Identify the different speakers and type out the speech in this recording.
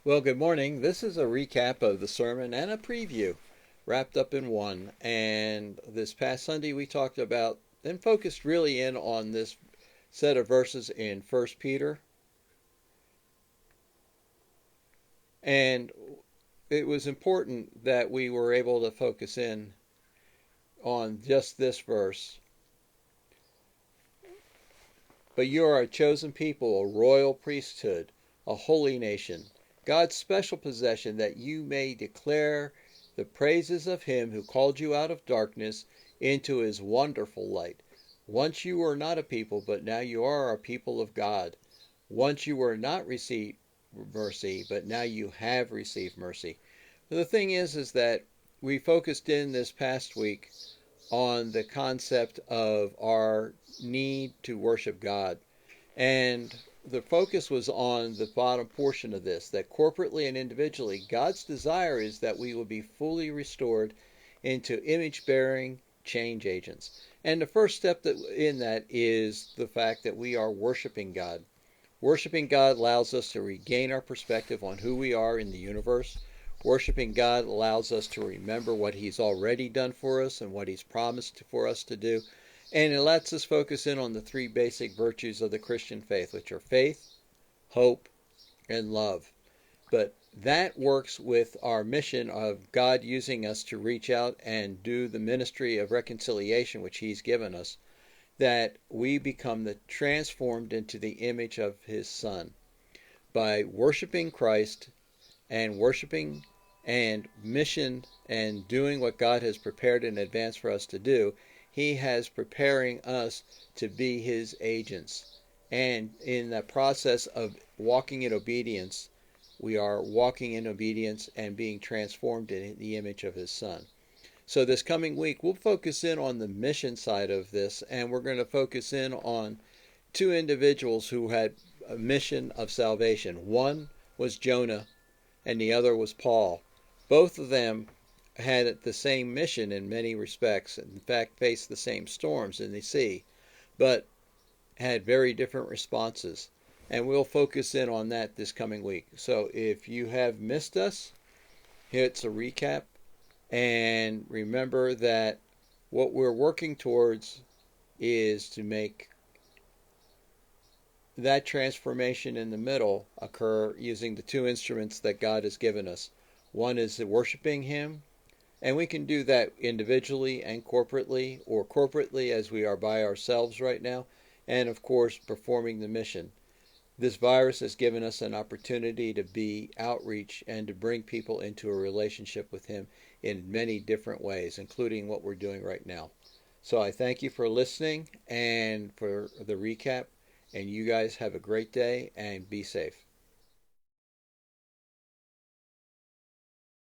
Speaker 1: Well, good morning. This is a recap of the sermon and a preview wrapped up in one. And this past Sunday we talked about and focused really in on this set of verses in First Peter. And it was important that we were able to focus in on just this verse. But you are a chosen people, a royal priesthood, a holy nation, God's special possession, that you may declare the praises of him who called you out of darkness into his wonderful light. Once you were not a people, but now you are a people of God. Once you were not received mercy, but now you have received mercy. The thing is that we focused in this past week on the concept of our need to worship God. And the focus was on the bottom portion of this, that corporately and individually, God's desire is that we will be fully restored into image-bearing change agents. And the first step in that is the fact that we are worshiping God. Worshiping God allows us to regain our perspective on who we are in the universe. Worshiping God allows us to remember what he's already done for us and what he's promised for us to do. And it lets us focus in on the three basic virtues of the Christian faith, which are faith, hope, and love. But that works with our mission of God using us to reach out and do the ministry of reconciliation, which he's given us, that we become transformed into the image of his Son. By worshiping Christ and worshiping and mission and doing what God has prepared in advance for us to do, he has preparing us to be his agents. And in the process of walking in obedience, we are walking in obedience and being transformed in the image of his Son. So this coming week, we'll focus in on the mission side of this, and we're going to focus in on two individuals who had a mission of salvation. One was Jonah, and the other was Paul. Both of them had the same mission in many respects, in fact, faced the same storms in the sea, but had very different responses. And we'll focus in on that this coming week. So if you have missed us, it's a recap. And remember that what we're working towards is to make that transformation in the middle occur using the two instruments that God has given us. One is worshiping him, and we can do that individually and corporately, or corporately as we are by ourselves right now, and of course performing the mission. This virus has given us an opportunity to be outreach and to bring people into a relationship with him in many different ways, including what we're doing right now. So I thank you for listening and for the recap, and you guys have a great day and be safe.